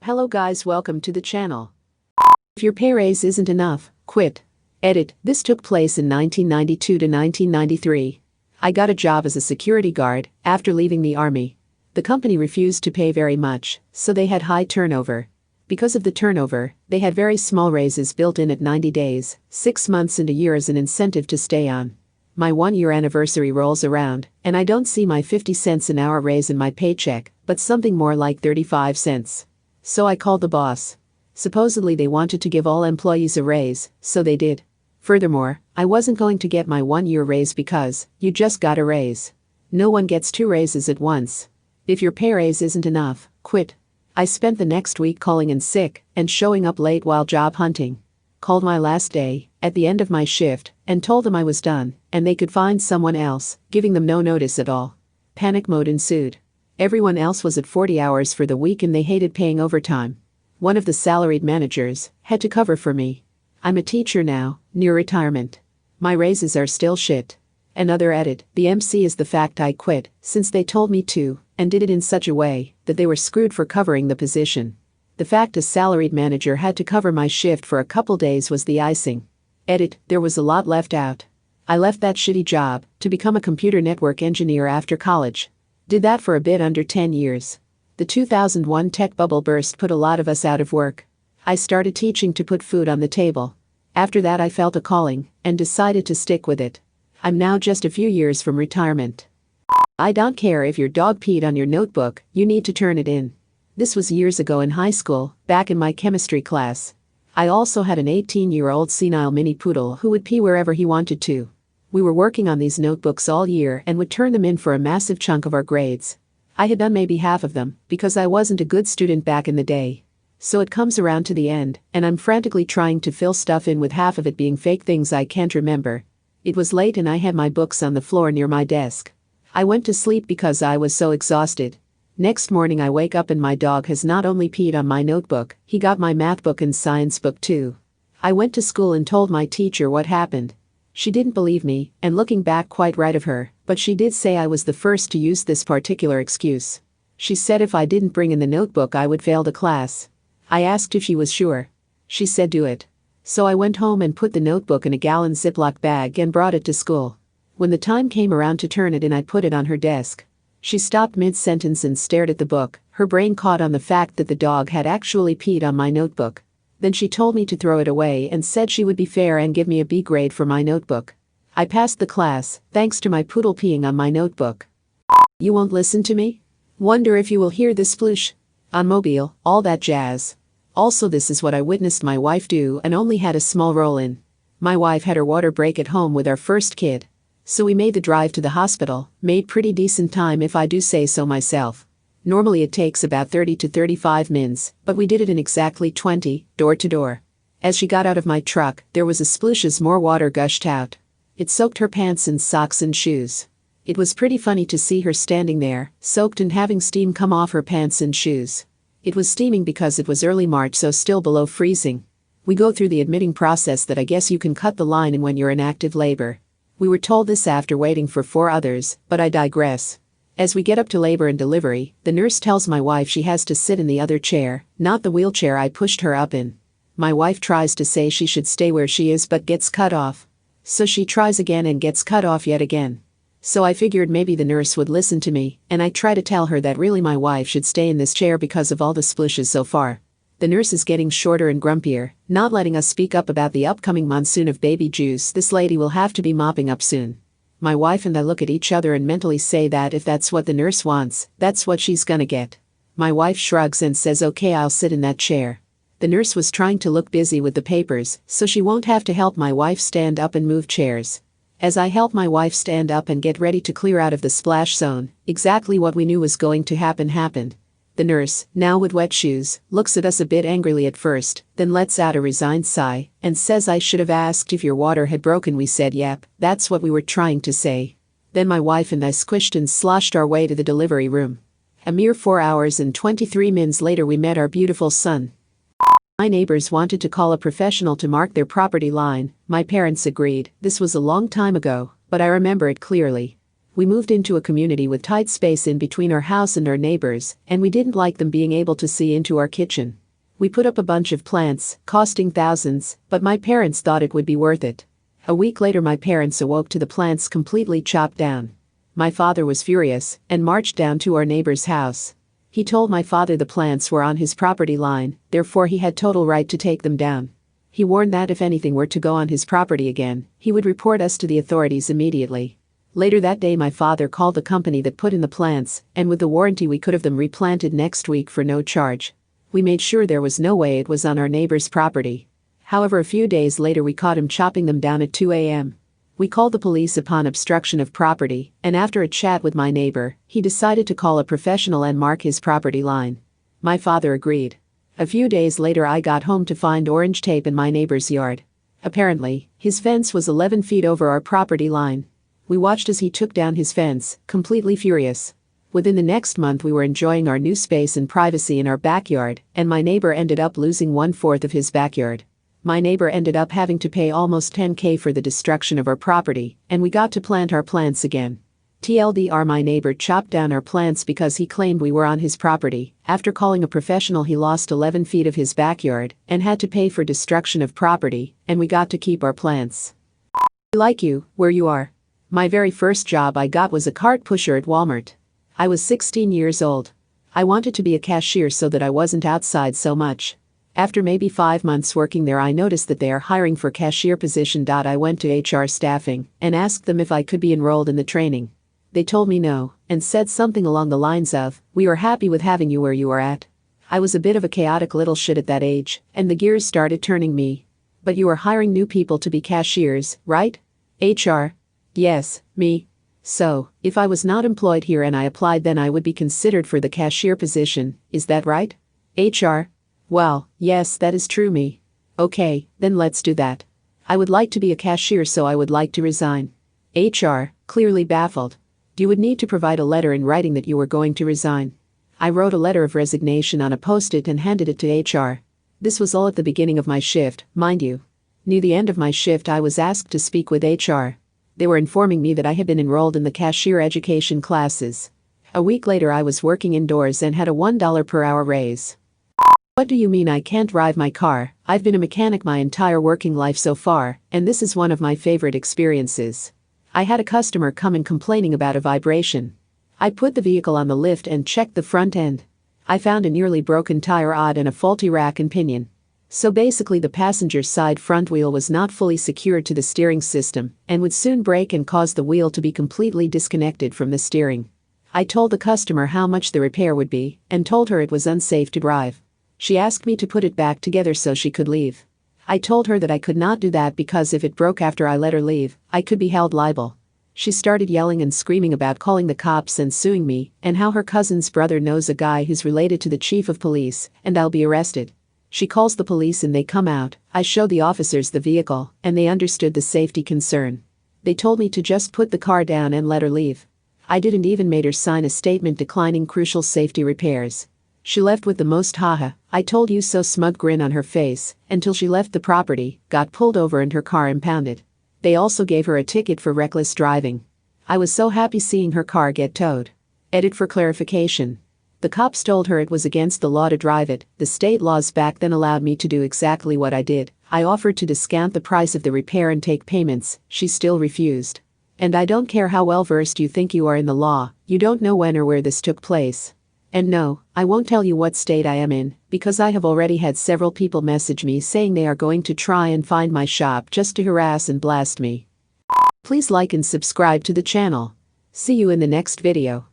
Hello guys, welcome to the channel. If your pay raise isn't enough, quit. Edit. This took place in 1992 to 1993. I got a job as a security guard after leaving the army. The company refused to pay very much, so they had high turnover. Because of the turnover, they had very small raises built in at 90 days, 6 months and a year as an incentive to stay on. My 1-year anniversary rolls around, and I don't see my 50 cents an hour raise in my paycheck, but something more like 35 cents. So I called the boss. Supposedly they wanted to give all employees a raise, so they did. Furthermore, I wasn't going to get my 1-year raise because you just got a raise. No one gets 2 raises at once. If your pay raise isn't enough, quit. I spent the next week calling in sick and showing up late while job hunting. Called my last day, at the end of my shift, and told them I was done, and they could find someone else, giving them no notice at all. Panic mode ensued. Everyone else was at 40 hours for the week and they hated paying overtime. One of the salaried managers had to cover for me. I'm a teacher now, near retirement. My raises are still shit. Another edit. The MC is the fact I quit, since they told me to, and did it in such a way that they were screwed for covering the position. The fact a salaried manager had to cover my shift for a couple days was the icing. Edit. There was a lot left out. I left that shitty job to become a computer network engineer after college. Did that for a bit under 10 years. The 2001 tech bubble burst put a lot of us out of work. I started teaching to put food on the table. After that I felt a calling and decided to stick with it. I'm now just a few years from retirement. I don't care if your dog peed on your notebook, you need to turn it in. This was years ago in high school, back in my chemistry class. I also had an 18-year-old senile mini poodle who would pee wherever he wanted to. We were working on these notebooks all year and would turn them in for a massive chunk of our grades. I had done maybe half of them, because I wasn't a good student back in the day. So it comes around to the end, and I'm frantically trying to fill stuff in with half of it being fake things I can't remember. It was late and I had my books on the floor near my desk. I went to sleep because I was so exhausted. Next morning I wake up and my dog has not only peed on my notebook, he got my math book and science book too. I went to school and told my teacher what happened. She didn't believe me, and looking back, quite right of her, but she did say I was the first to use this particular excuse. She said if I didn't bring in the notebook I would fail the class. I asked if she was sure. She said do it. So I went home and put the notebook in a gallon Ziploc bag and brought it to school. When the time came around to turn it in I put it on her desk. She stopped mid-sentence and stared at the book, her brain caught on the fact that the dog had actually peed on my notebook. Then she told me to throw it away and said she would be fair and give me a B grade for my notebook. I passed the class, thanks to my poodle peeing on my notebook. You won't listen to me? Wonder if you will hear this sploosh? On mobile, all that jazz. Also, this is what I witnessed my wife do and only had a small role in. My wife had her water break at home with our first kid. So we made the drive to the hospital, made pretty decent time if I do say so myself. Normally it takes about 30 to 35 minutes, but we did it in exactly 20, door to door. As she got out of my truck, there was a sploosh as more water gushed out. It soaked her pants and socks and shoes. It was pretty funny to see her standing there, soaked and having steam come off her pants and shoes. It was steaming because it was early March, so still below freezing. We go through the admitting process that I guess you can cut the line in when you're in active labor. We were told this after waiting for 4 others, but I digress. As we get up to labor and delivery, the nurse tells my wife she has to sit in the other chair, not the wheelchair I pushed her up in. My wife tries to say she should stay where she is but gets cut off. So she tries again and gets cut off yet again. So I figured maybe the nurse would listen to me, and I try to tell her that really my wife should stay in this chair because of all the splooshes so far. The nurse is getting shorter and grumpier, not letting us speak up about the upcoming monsoon of baby juice this lady will have to be mopping up soon. My wife and I look at each other and mentally say that if that's what the nurse wants, that's what she's gonna get. My wife shrugs and says okay, I'll sit in that chair. The nurse was trying to look busy with the papers, so she won't have to help my wife stand up and move chairs. As I help my wife stand up and get ready to clear out of the splash zone, exactly what we knew was going to happen happened. The nurse, now with wet shoes, looks at us a bit angrily at first, then lets out a resigned sigh, and says I should have asked if your water had broken. We said yep, that's what we were trying to say. Then my wife and I squished and sloshed our way to the delivery room. A mere 4 hours and 23 minutes later we met our beautiful son. My neighbors wanted to call a professional to mark their property line. My parents agreed. This was a long time ago, but I remember it clearly. We moved into a community with tight space in between our house and our neighbors, and we didn't like them being able to see into our kitchen. We put up a bunch of plants, costing thousands, but my parents thought it would be worth it. A week later my parents awoke to the plants completely chopped down. My father was furious and marched down to our neighbor's house. He told my father the plants were on his property line, therefore he had total right to take them down. He warned that if anything were to go on his property again, he would report us to the authorities immediately. Later that day my father called the company that put in the plants, and with the warranty we could have them replanted next week for no charge. We made sure there was no way it was on our neighbor's property. However, a few days later we caught him chopping them down at 2 a.m. We called the police upon obstruction of property, and after a chat with my neighbor, he decided to call a professional and mark his property line. My father agreed. A few days later I got home to find orange tape in my neighbor's yard. Apparently, his fence was 11 feet over our property line. We watched as he took down his fence, completely furious. Within the next month we were enjoying our new space and privacy in our backyard, and my neighbor ended up losing 1/4 of his backyard. My neighbor ended up having to pay almost $10,000 for the destruction of our property, and we got to plant our plants again. TLDR, my neighbor chopped down our plants because he claimed we were on his property. After calling a professional he lost 11 feet of his backyard and had to pay for destruction of property, and we got to keep our plants. Like you, where you are. My very first job I got was a cart pusher at Walmart. I was 16 years old. I wanted to be a cashier so that I wasn't outside so much. After maybe 5 months working there I noticed that they are hiring for cashier position. I went to HR staffing and asked them if I could be enrolled in the training. They told me no, and said something along the lines of, "We are happy with having you where you are at." I was a bit of a chaotic little shit at that age, and the gears started turning me. "But you are hiring new people to be cashiers, right?" HR. Yes, me. So, if I was not employed here and I applied then I would be considered for the cashier position, is that right? HR. Well, yes, that is true, me. Okay, then let's do that. I would like to be a cashier so I would like to resign. HR, clearly baffled. You would need to provide a letter in writing that you were going to resign. I wrote a letter of resignation on a post-it and handed it to HR. This was all at the beginning of my shift, mind you. Near the end of my shift I was asked to speak with HR. They were informing me that I had been enrolled in the cashier education classes. A week later I was working indoors and had a $1 per hour raise. What do you mean I can't drive my car? I've been a mechanic my entire working life so far, and this is one of my favorite experiences. I had a customer come in complaining about a vibration. I put the vehicle on the lift and checked the front end. I found a nearly broken tire rod and a faulty rack and pinion. So basically the passenger side front wheel was not fully secured to the steering system and would soon break and cause the wheel to be completely disconnected from the steering. I told the customer how much the repair would be and told her it was unsafe to drive. She asked me to put it back together so she could leave. I told her that I could not do that because if it broke after I let her leave, I could be held liable. She started yelling and screaming about calling the cops and suing me and how her cousin's brother knows a guy who's related to the chief of police and I'll be arrested. She calls the police and they come out. I show the officers the vehicle and they understood the safety concern. They told me to just put the car down and let her leave. I didn't even made her sign a statement declining crucial safety repairs. She left with the most haha, I told you so smug grin on her face until she left the property, got pulled over and her car impounded. They also gave her a ticket for reckless driving. I was so happy seeing her car get towed. Edit for clarification. The cops told her it was against the law to drive it. The state laws back then allowed me to do exactly what I did. I offered to discount the price of the repair and take payments. She still refused. And I don't care how well versed you think you are in the law, you don't know when or where this took place. And no, I won't tell you what state I am in, because I have already had several people message me saying they are going to try and find my shop just to harass and blast me. Please like and subscribe to the channel. See you in the next video.